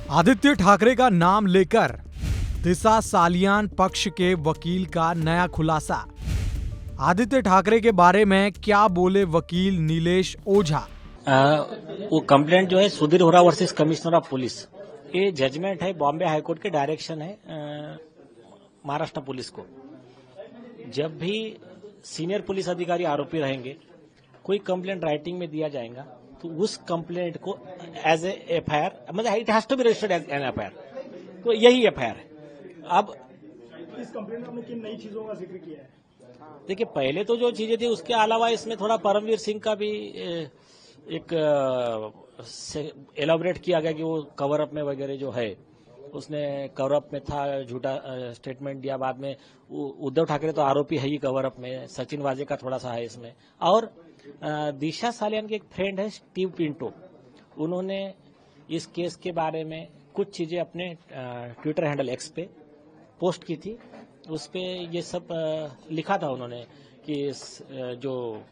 आदित्य ठाकरे का नाम लेकर दिशा सालियान पक्ष के वकील का नया खुलासा। आदित्य ठाकरे के बारे में क्या बोले वकील नीलेश ओझा। वो कंप्लेंट जो है सुधीर होरा वर्सेस कमिश्नर ऑफ पुलिस, ये जजमेंट है बॉम्बे हाईकोर्ट के डायरेक्शन है महाराष्ट्र पुलिस को। जब भी सीनियर पुलिस अधिकारी आरोपी रहेंगे, कोई कंप्लेंट राइटिंग में दिया जाएगा तो उस कंप्लेंट को एज ए एफआईआर, मतलब it has to be registered as an FIR, तो यही एफआईआर है। अब इस कंप्लेंट में किन नई चीजों का जिक्र किया है? देखिए, पहले तो जो चीजें थी उसके अलावा इसमें थोड़ा परमवीर सिंह का भी एक एलाबोरेट किया गया कि वो कवर अप में वगैरह जो है, उसने कवर अप में था, झूठा स्टेटमेंट दिया। बाद में उद्धव ठाकरे तो आरोपी है ही कवर अप में, सचिन वाजे का थोड़ा सा है इसमें। और दिशा सालियान के एक फ्रेंड है स्टीव पिंटो, उन्होंने इस केस के बारे में कुछ चीजें अपने ट्विटर हैंडल एक्स पे पोस्ट की थी। उस पे ये सब लिखा था उन्होंने कि जो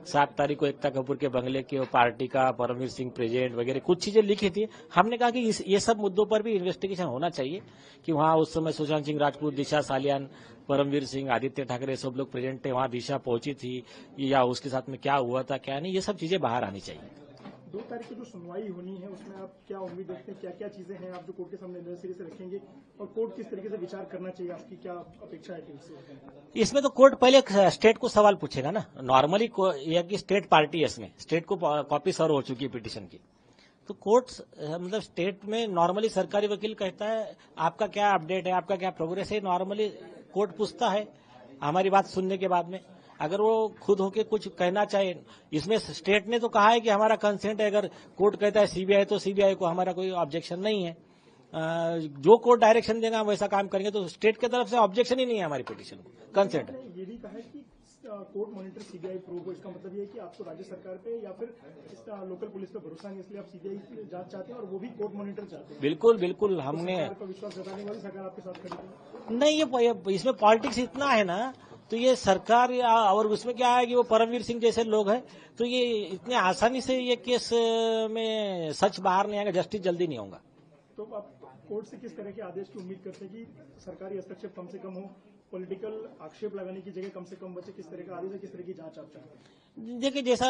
7 तारीख को एकता कपूर के बंगले के पार्टी का परमवीर सिंह प्रेजेंट वगैरह कुछ चीजें लिखी थी। हमने कहा कि ये सब मुद्दों पर भी इन्वेस्टिगेशन होना चाहिए कि वहाँ उस समय सुशांत सिंह राजपूत, दिशा सालियान, परमवीर सिंह, आदित्य ठाकरे सब लोग प्रेजेंट थे, वहाँ दिशा पहुंची थी या उसके साथ में क्या हुआ था क्या नहीं, ये सब चीजें बाहर आनी चाहिए। 2 तारीख की जो सुनवाई होनी है उसमें आप क्या उम्मीद रखते हैं, क्या क्या चीजें हैं आप जो कोर्ट के सामने नजर से रखेंगे और कोर्ट किस तरीके से विचार करना चाहिए, आपकी क्या अपेक्षा है इससे? इसमें तो कोर्ट पहले स्टेट को सवाल पूछेगा ना। नॉर्मली यह कि स्टेट पार्टी है, इसमें स्टेट को कॉपी सर्व हो चुकी है पिटीशन की, तो कोर्ट मतलब स्टेट में नॉर्मली सरकारी वकील कहता है आपका क्या अपडेट है, आपका क्या प्रोग्रेस है, नॉर्मली कोर्ट पूछता है हमारी बात सुनने के बाद में। अगर वो खुद होके कुछ कहना चाहे, इसमें स्टेट ने तो कहा है कि हमारा कंसेंट है, अगर कोर्ट कहता है सीबीआई तो सीबीआई को हमारा कोई ऑब्जेक्शन नहीं है। जो कोर्ट डायरेक्शन देगा हम वैसा काम करेंगे, तो स्टेट की तरफ से ऑब्जेक्शन ही नहीं है हमारी पिटीशन को, कंसेंट है। ये भी कहा है कि कोर्ट मॉनिटर सीबीआई प्रोब हो, इसका मतलब ये है कि आपको राज्य सरकार पे या फिर लोकल पुलिस पे भरोसा नहीं, इसलिए आप सीबीआई जांच चाहते हैं और वो भी कोर्ट मॉनिटर चाहते हैं। बिल्कुल बिल्कुल, हमने सरकार पर विश्वास जताने वाली सरकार आपके साथ खड़ी है। नहीं, ये इसमें पॉलिटिक्स इतना है ना, तो ये सरकार और उसमें क्या है कि वो परमवीर सिंह जैसे लोग हैं, तो ये इतने आसानी से ये केस में सच बाहर नहीं आएगा, जस्टिस जल्दी नहीं होगा। तो आप कोर्ट से किस तरह के आदेश की उम्मीद करते हैं कि सरकारी हस्तक्षेप कम से कम हो, पॉलिटिकल आक्षेप लगाने की जगह कम से कम बचे, किस तरह का आदेश है, किस तरह की जांच आप चाहते हैं? देखिए, जैसा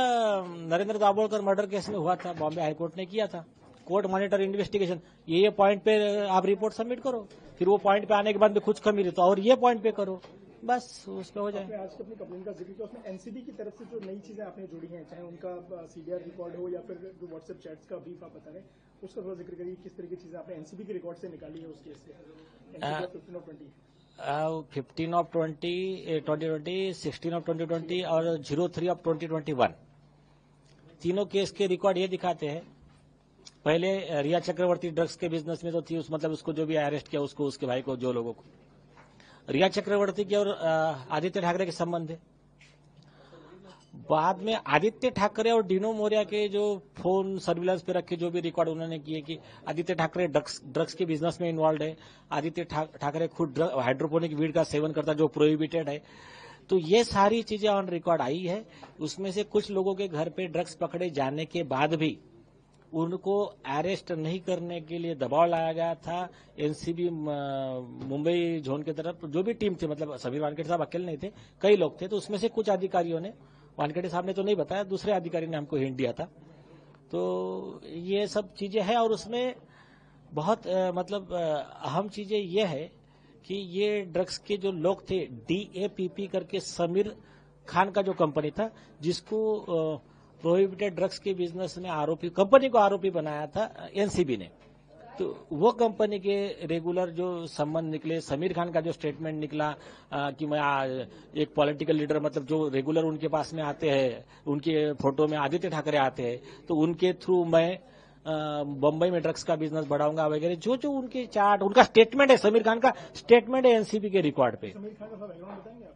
नरेंद्र दाभोलकर मर्डर केस में हुआ था, बॉम्बे हाईकोर्ट ने किया था, कोर्ट मॉनिटर इन्वेस्टिगेशन, ये पॉइंट पे आप रिपोर्ट सबमिट करो, फिर वो पॉइंट पे आने के बाद में कुछ कमी रही तो और ये पॉइंट पे करो, बस उस पे हो जाए। आज अपनी कंप्लेंट का जिक्र किया, उसमें एनसीबी की तरफ से जो नई चीजें आपने जोड़ी हैं, चाहे उनका सीडीआर रिकॉर्ड हो या फिर जो व्हाट्सएप चैट्स का ब्रीफ आप बता रहे हैं, उसका थोड़ा जिक्र करिए, किस तरह की चीजें आपने एनसीबी के रिकॉर्ड से निकाली है उस केस से। 15 ऑफ 2020, 16 ऑफ 2020 और 03 ऑफ 2021, तीनों केस के रिकॉर्ड ये दिखाते हैं। पहले रिया चक्रवर्ती ड्रग्स के बिजनेस में तो थी, उस मतलब उसको जो भी अरेस्ट किया उसको, उसके भाई को, जो लोगों को, रिया चक्रवर्ती के और आदित्य ठाकरे के संबंध है। बाद में आदित्य ठाकरे और डीनो मोरिया के जो फोन सर्विलांस पे रखे जो भी रिकॉर्ड उन्होंने किए कि आदित्य ठाकरे ड्रग्स के बिजनेस में इन्वॉल्व है, आदित्य ठाकरे खुद हाइड्रोपोनिक वीड का सेवन करता जो प्रोहिबिटेड है, तो ये सारी चीजें ऑन रिकॉर्ड आई है। उसमें से कुछ लोगों के घर पे ड्रग्स पकड़े जाने के बाद भी उनको अरेस्ट नहीं करने के लिए दबाव लाया गया था। एनसीबी मुंबई जोन की तरफ जो भी टीम थी, मतलब समीर वानखेड़े साहब अकेले नहीं थे, कई लोग थे, तो उसमें से कुछ अधिकारियों ने, वानखेड़े साहब ने तो नहीं बताया, दूसरे अधिकारी ने हमको हिंट दिया था। तो ये सब चीजें हैं और उसमें बहुत मतलब अहम चीजें ये है कि ये ड्रग्स के जो लोग थे, DAPP करके समीर खान का जो कंपनी था, जिसको प्रोहिबिटेड ड्रग्स के बिजनेस में आरोपी, कंपनी को आरोपी बनाया था एनसीबी ने, तो वो कंपनी के रेगुलर जो संबंध निकले, समीर खान का जो स्टेटमेंट निकला कि मैं एक पॉलिटिकल लीडर, मतलब जो रेगुलर उनके पास में आते हैं, उनके फोटो में आदित्य ठाकरे आते हैं, तो उनके थ्रू मैं बम्बई में ड्रग्स का बिजनेस बढ़ाऊंगा वगैरह, जो उनके चार्ट, उनका स्टेटमेंट है, समीर खान का स्टेटमेंट है एनसीबी के रिकॉर्ड पे। समीर खान का बैकग्राउंड बताएंगे आप?